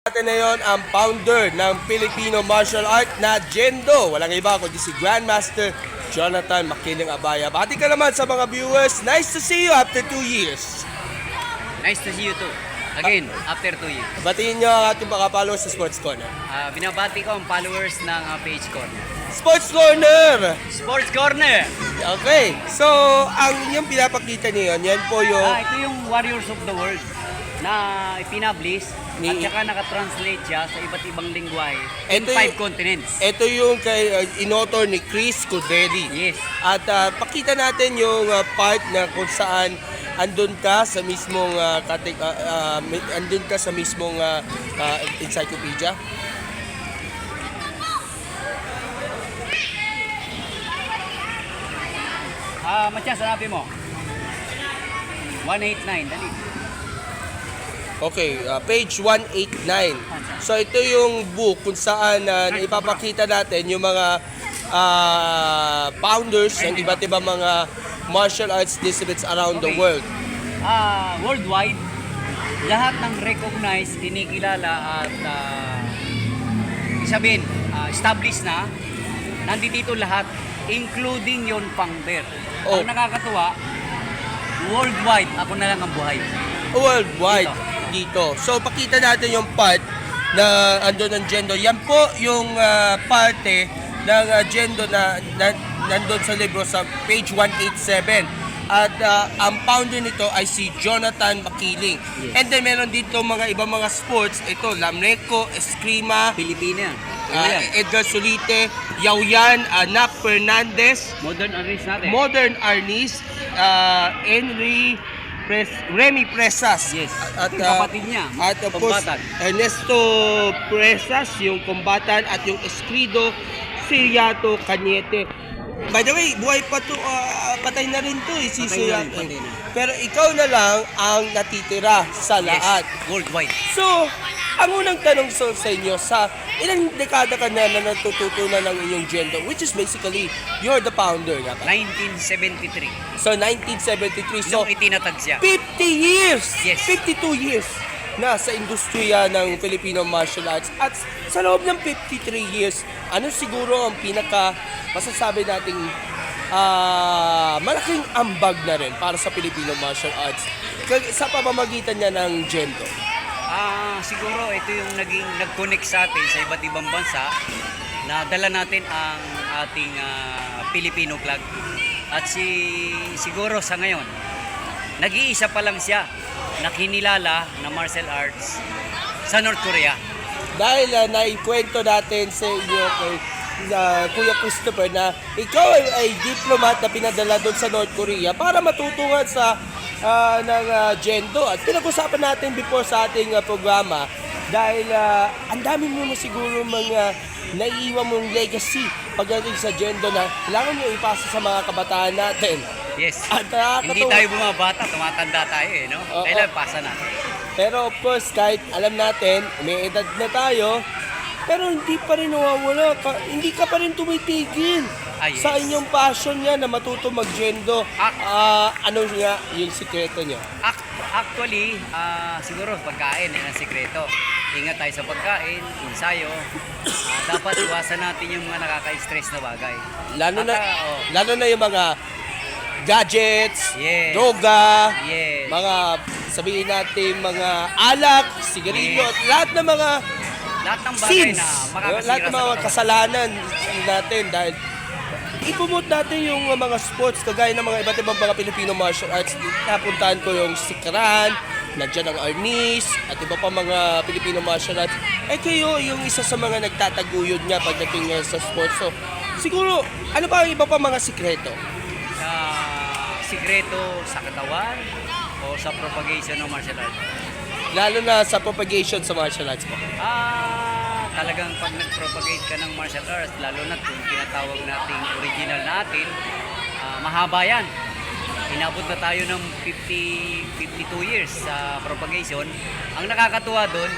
Natin ngayon ang founder ng Filipino martial art na Jendo. Walang iba kundi si Grandmaster Jonathan Makiling Abaya. Bati ka naman sa mga viewers. Nice to see you after 2 years. Nice to see you too. Again, after 2 years. Batiin nyo ang ating mga followers sa Sports Corner. Binabati ko ang followers ng Page Corner. Sports Corner! Sports Corner! Okay, so ang inyong pinapakita niyo yan po yung... Ito yung Warriors of the World na ipinablis at saka nakatranslate siya sa iba't ibang lingwahe in 5 continents. Ito yung kay inotor ni Chris Cuderi. Yes. At pakita natin yung part na kung saan andun ka sa mismong andun ka sa mismong encyclopedia. Matya, sanabi mo. 189, dali. Okay, page 189. So ito yung book kung saan ipapakita natin yung mga founders ng iba't ibang mga martial arts disciplines around the world. Worldwide, lahat ng recognized, kinikilala at sabihin, established na, nandito lahat, including yung founder. Oh. Ang nakakatuwa, worldwide, ako na lang ang buhay. Worldwide dito. So pakita natin yung part na andun ng Jendo. Yan po yung parte ng Jendo na nandun sa libro sa page 187. At ang founder nito ay si Jonathan Makiling. Yes. And then meron dito mga ibang mga sports. Ito, Lamneco, Eskrima, Pilipina. Edgar Solite, Yaoyan, Nap Fernandez, Modern Arnis natin. Modern Arnis, Remy Presas. Yes. At Yung kapatid niya, At of course, kombatan. Ernesto Presas, yung kombatan, at yung Escrido Siriato Cañete. By the way, buhay pa to, patay na rin to si Patay na rin, Siriato. patay na. Pero ikaw na lang ang natitira sa lahat. Worldwide. So, ang unang tanong sa inyo, sa ilang dekada ka na natututunan ng inyong Jendo, which is basically, you're the founder. 1973. So, 1973. So, Nung itinatag siya. 50 years! Yes. 52 years na sa industriya ng Filipino martial arts. At sa loob ng 53 years, ano siguro ang pinaka masasabi nating malaking ambag na rin para sa Filipino martial arts sa pamamagitan niya ng Jendo? Siguro ito yung nag-connect sa atin sa iba't ibang bansa na dala natin ang ating Filipino flag. At siguro sa ngayon, nag-iisa pa lang siya na kinilala na martial arts sa North Korea. Dahil naikwento natin sa inyo kay Kuya Christopher na ikaw ay diplomat na pinadala doon sa North Korea para matutungan sa ng Jendo. At pinag-usapan natin before sa ating programa dahil ang dami mo siguro mga naiiwan mong legacy pagdating sa Jendo na kailangan nyo ipasa sa mga kabataan natin. Yes. At Hindi tayo bumabata, tumatanda tayo no? Kailan pasa na. Pero of course, kahit alam natin, may edad na tayo, pero hindi pa rin nawawala. Hindi ka pa rin tumitigil Yes. sa inyong passion niya na matuto mag-Jendo. Ano nga yung sikreto niya? Actually, siguro pagkain ang sikreto. Ingat tayo sa pagkain, ensayo. Dapat iwasan natin yung mga nakaka-stress na bagay. Lalo na yung mga gadgets, Yes. droga, Yes. mga sabihin natin mga alak, sigarilyo, Yes. at lahat ng mga Lahat ng bagay sins, na lahat makakasira ng sa mga katawan. kasalanan natin dahil ipromote natin yung mga sports kagaya ng mga iba't ibang mga Filipino martial arts. Napuntahan ko yung Sikran, nandiyan ang Arnis, at iba pa mga Filipino martial arts. Kayo yung isa sa mga nagtataguyod niya pagdating sa sports. So, siguro, ano ba ang iba pa mga sikreto? Sikreto sa katawan o sa propagation ng martial arts? Lalo na sa propagation sa martial arts po. Talagang pag nag-propagate ka ng martial arts, lalo na kung tinatawag nating original natin, mahaba yan. Inabot na tayo ng 52 years sa propagation. Ang nakakatuwa doon,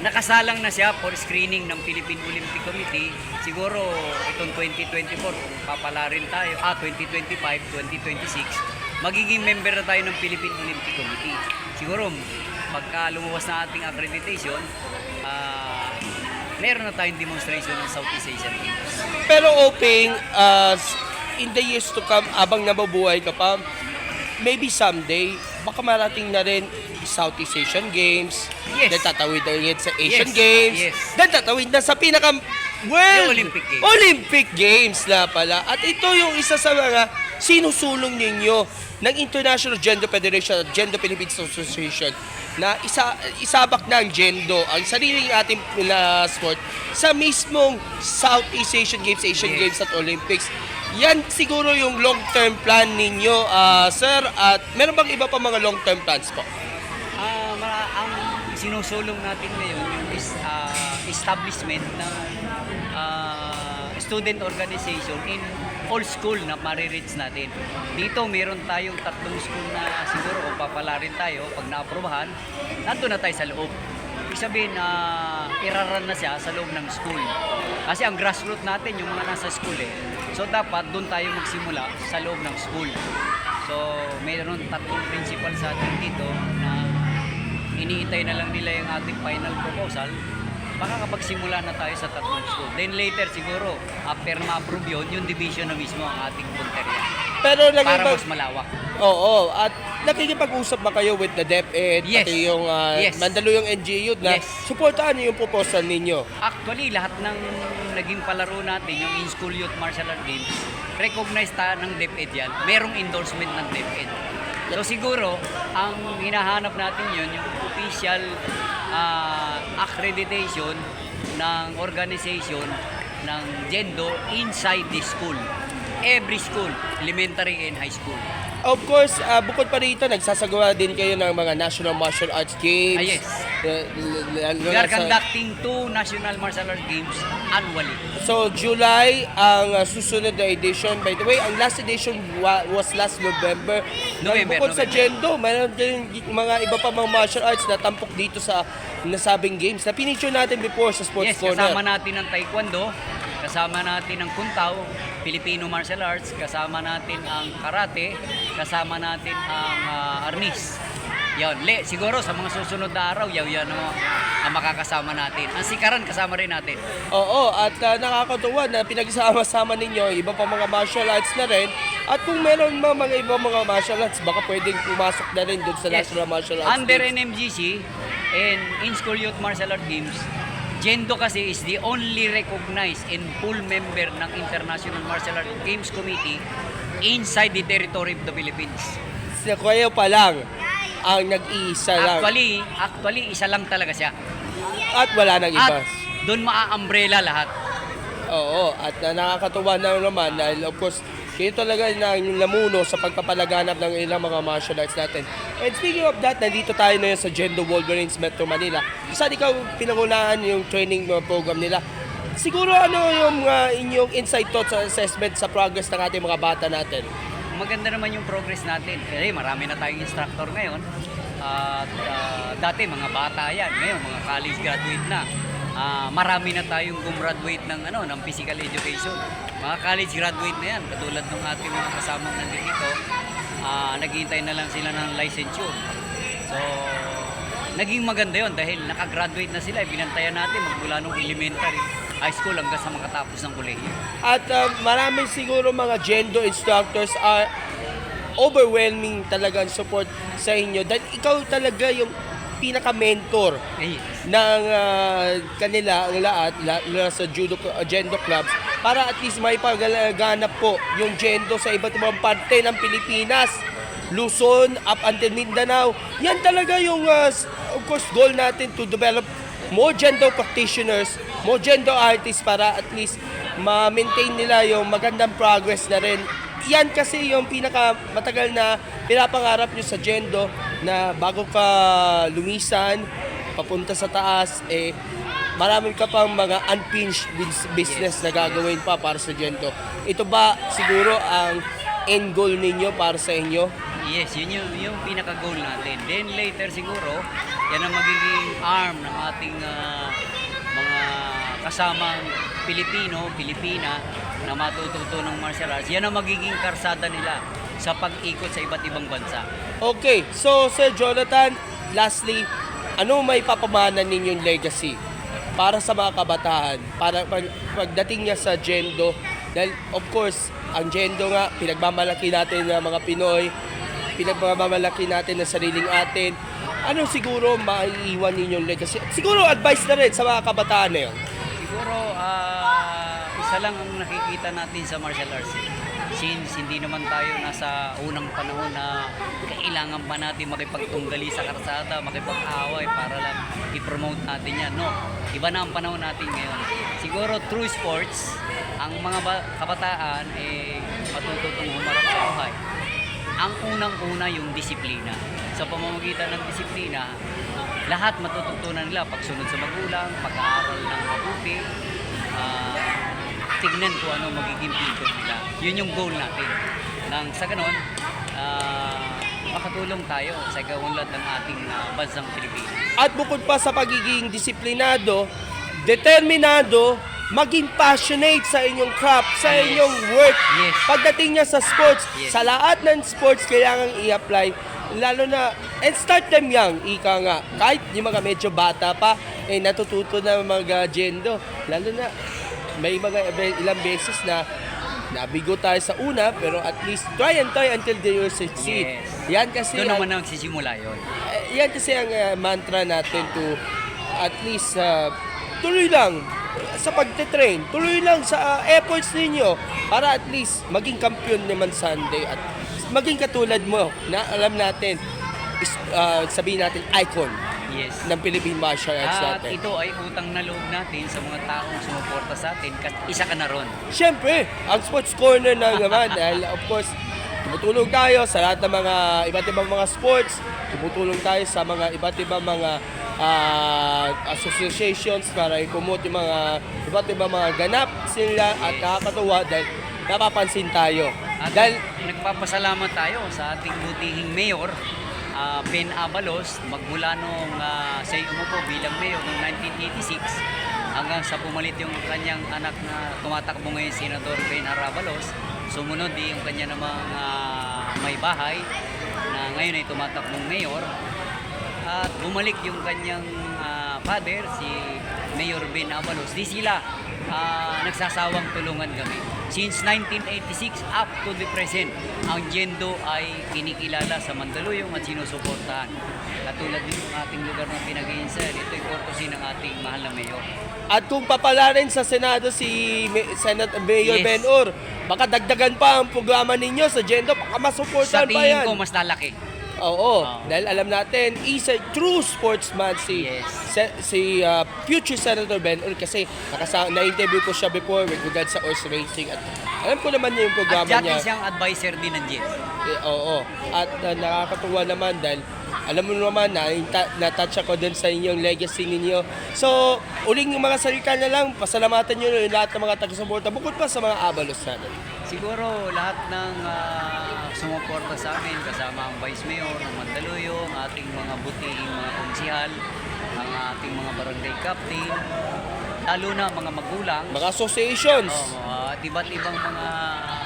nakasalang na siya for screening ng Philippine Olympic Committee. Siguro itong 2024, kung papala rin tayo, 2025, 2026, magiging member na tayo ng Philippine Olympic Committee. Siguro pagka lumabas na ating accreditation, meron na tayong demonstration ng Southeast Asian Games. Pero Oping, in the years to come, abang nababuhay ka pa, maybe someday, baka marating na rin Southeast Asian Games, Yes. then tatawid na rin sa Asian Yes. Games, Yes. then tatawid na sa pinaka Yung Olympic Games. Olympic Games na pala. At ito yung isa sa mga sinusulong ninyo ng International Gendo Federation at Gendo Philippines Association na isabak na ang Gendo, ang sariling ating sport sa mismong Southeast Asian Games, Asian Yes. Games at Olympics. Yan siguro yung long-term plan ninyo, sir. At meron bang iba pa mga long-term plans po? Ang sinusulong natin ngayon yung establishment ng student organization in all school na marireach natin. Dito meron tayong 3 school na siguro o papalarin tayo pag na-aprobahan, nandun na tayo sa loob. Ibig sabihin na iraran na siya sa loob ng school. Kasi ang grassroots natin yung mga nasa school eh. So dapat doon tayo magsimula sa loob ng school. So mayroon 3 principal sa atin dito na iniintay na lang nila yung ating final proposal. Makakapagsimula na tayo sa 3 school. Then later siguro, after ma-approve yun, yung division na mismo ang ating punteriya. Pero Para mas malawak. Oo, at nakikipag-usap ba kayo with the DepEd, Yes. pati yung Yes. Mandaluyong NGU na Yes. supportahan niyo yung proposal ninyo? Actually, lahat ng naging palaro natin, yung in-school youth martial art games, recognized ng DepEd yan. Merong endorsement ng DepEd. So siguro, ang hinahanap natin yun, yung official accreditation ng organization ng Gendo inside the school. Every school, elementary and high school. Of course, bukod pa rito, nagsasagawa din kayo ng mga National Martial Arts Games. Yes. Lalo We na are sa- conducting 2 national martial arts games annually. So, July ang susunod na edition. By the way, ang last edition was last November. Bukod sa November. Gendo, mayroon din mga iba pa mga martial arts na tampok dito sa nasabing games na pinicture natin before sa Sports Yes, Corner. kasama natin ang Taekwondo, kasama natin ang Kuntaw, Filipino martial arts, kasama natin ang Karate, kasama natin ang Arnis. Yan, siguro sa mga susunod na araw, yan ang makakasama natin. Ang Sikaran kasama rin natin. Oo, at nakakatuwa na pinagsama-sama ninyo iba pa mga martial arts na rin. At kung meron mga iba mga martial arts, baka pwedeng pumasok na rin doon sa Yes. National Martial Arts Under Games. NMGC and in-school youth martial art games, Gendo kasi is the only recognized and full member ng International Martial Art Games Committee inside the territory of the Philippines. Si Kuya pa lang ang nag-iisa lang. Actually, isa lang talaga siya. At wala nang iba. At doon maa-umbrella lahat. Oo, at nakakatuwa na naman dahil of course, kayo talaga na yung namuno sa pagpapalaganap ng ilang mga martial arts natin. And speaking of that, nandito tayo na sa Gendo Wolverines Metro Manila. Saan ikaw pinangunahan yung training program nila? Siguro ano yung inyong insight thoughts or assessment sa progress ng ating mga bata natin? Maganda naman yung progress natin. Kasi marami na tayong instructor ngayon. At dati mga bata yan. Ngayon mga college graduate na. Marami na tayong gumraduate ng physical education. Mga college graduate na yan, katulad ng ating mga kasamang nandito, naghihintay na lang sila ng licensure. So, naging maganda yon dahil nakagraduate na sila, binantayan natin magmula nung elementary, high school hanggang sa makatapos ng kolehiyo. At maraming siguro mga Gendo instructors are overwhelming talagang support sa inyo dahil ikaw talaga yung pinaka-mentor ng kanila ang lahat sa Gendo clubs para at least may pagganap po yung Gendo sa iba't ibang parte ng Pilipinas, Luzon, up until Mindanao. Yan talaga yung of course goal natin to develop more Gendo practitioners, more Gendo artists para at least ma-maintain nila yung magandang progress na rin. Yan kasi yung pinaka matagal na pinapangarap nyo sa Gendo na bago ka lumisan, papunta sa taas, marami ka pang mga unfinished business na gagawin pa para sa Gendo. Ito ba siguro ang end goal ninyo para sa inyo? Yes, yun yung pinaka-goal natin. Then later siguro, yan ang magiging arm ng ating mga kasamang Pilipina na matututo ng martial arts. Yan ang magiging karsada nila sa pag-ikot sa iba't ibang bansa. Okay, so Sir Jonathan, lastly, ano may papamanan ninyong legacy para sa mga kabataan, para pagdating niya sa Jendo, dahil of course, ang Jendo nga, pinagmamalaki natin ng mga Pinoy, pinagmamalaki natin ng sariling atin. Ano siguro maiiwan ninyong legacy? Siguro advice na rin sa mga kabataan na yun. Siguro, isa lang ang nakikita natin sa martial arts. Since hindi naman tayo nasa unang panahon na kailangan pa natin makipagtunggali sa karsada, makipag-away para lang i-promote natin yan. No, iba na ang panahon natin ngayon. Siguro through sports, ang mga kabataan matututong humarap sa buhay. Ang unang-una yung disiplina. Sa pamamagitan ng disiplina, lahat matututunan nila pagsunod sa magulang, pag-aaral ng mabuti, tignan ko ano magiging future nila. Yun yung goal natin. Nang sa ganon, makatulong tayo sa kaunlad ng ating bansang Pilipinas. At bukod pa sa pagiging disiplinado, determinado, maging passionate sa inyong craft, sa Yes. inyong work. Yes. Pagdating niya sa sports, Yes. sa lahat ng sports kailangan i-apply. Lalo na, and start them young, ika nga. Kahit yung mga medyo bata pa, natututo na mga Jendo. Lalo na, may mga ilang beses na nabigo tayo sa una, pero at least try until they will succeed. Yes. Yan kasi Doon ang, naman ang sisimula yun. yan kasi ang mantra natin to at least tuloy lang sa pagte-train, tuloy lang sa efforts ninyo para at least maging kampiyon naman Sunday at maging katulad mo na alam natin sabihin natin icon Yes. ng Philippine martial arts At natin. ito ay utang na loob natin sa mga taong sumuporta sa atin. Isa ka na ron. Siyempre, ang Sports Corner na naman dahil of course, tumutulong tayo sa lahat ng mga iba't ibang mga sports, tumutulong tayo sa mga iba't ibang mga associations para i-promote yung mga iba't ibang mga ganap sila at nakakatuwa dahil napapansin tayo. At Dahil nagpapasalamat tayo sa ating butihing mayor, Ben Abalos, magmula nung siya umupo bilang mayor noong 1986 hanggang sa pumalit yung kanyang anak na tumatakbo ngayon, Senador Ben Abalos. Sumunod yung kanya namang may bahay na ngayon ay tumatakbong mayor. At bumalik yung kanyang father, si Mayor Ben Abalos. Di sila nagsasawang tulungan kami. Since 1986 up to the present, ang Jendo ay kinikilala sa Mandaluyong at sinusuportahan. Katulad din ng ating lugar ng Pinag-iinsan, ito'y courtesy ng ating mahal na mayor. at kung papalarin sa Senado si Senate Mayor Yes. Ben Or, baka dagdagan pa ang programa ninyo sa Jendo, baka masuportahan Sa pa tingin yan. ko, mas lalaki. Oo, Oo. dahil alam natin, is a true sportsman si Yes. future Senator Ben Or kasi na-interview ko siya before with regards sa horse racing at alam ko naman niya yung At programa dati niya. siyang advisor din ng Jet. Oo, at nakakatuwa naman dahil alam mo naman na na-touch ako din sa inyong legacy ninyo. So, uling mga salita na lang, pasalamatan nyo yung lahat ng mga taga-suporta bukod pa sa mga Abalos natin. Siguro lahat ng sumuporta sa amin, kasama ang Vice Mayor ng Mandaluyong, ating mga butihing mga konsihal, ang ating mga barangay captain, lalo na mga magulang, Mga associations. at iba't ibang mga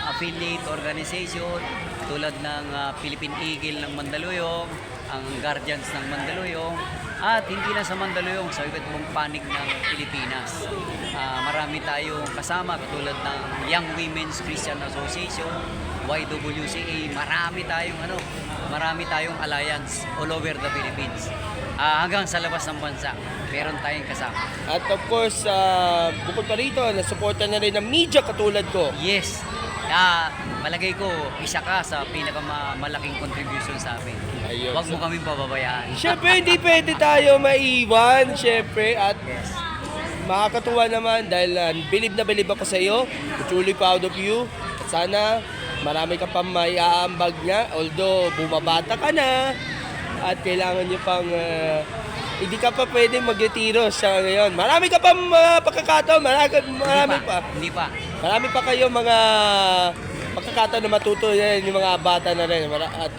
affiliate organization tulad ng Philippine Eagle ng Mandaluyong, ang Guardians ng Mandaluyong, at hindi na sa Mandaluyong, sa iba't ibang panig ng Pilipinas. Marami tayong kasama katulad ng Young Women's Christian Association, YWCA, marami tayong alliance all over the Philippines. Hanggang sa labas ng bansa, meron tayong kasama. At of course, bukod pa rito, nasuporta na rin ng media katulad ko. Yes. Malagay ko, isa ka sa pinakamalaking contribution sa amin. Ayun. Huwag mo kaming pababayaan. Siyempre, hindi pwede tayo maiwan, siyempre, at Yes. makakatuwa naman dahil believe na believe ako sa iyo. Truly proud of you. At sana marami ka pa may aambag niya, although bumabata ka na at kailangan niyo pang hindi ka pa pwede magretiro sa ngayon. Marami ka pa pagkakataon, marami pa. Hindi pa. Marami pa kayo mga pagkakataon na matuto yan, yung mga bata na rin. At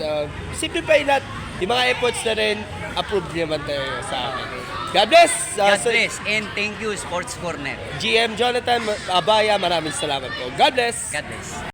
simple pa lahat, yung mga efforts na rin, approved naman tayo sa akin. God bless! God bless and thank you Sports Corner. GM Jonathan Abaya, maraming salamat po. God bless! God bless.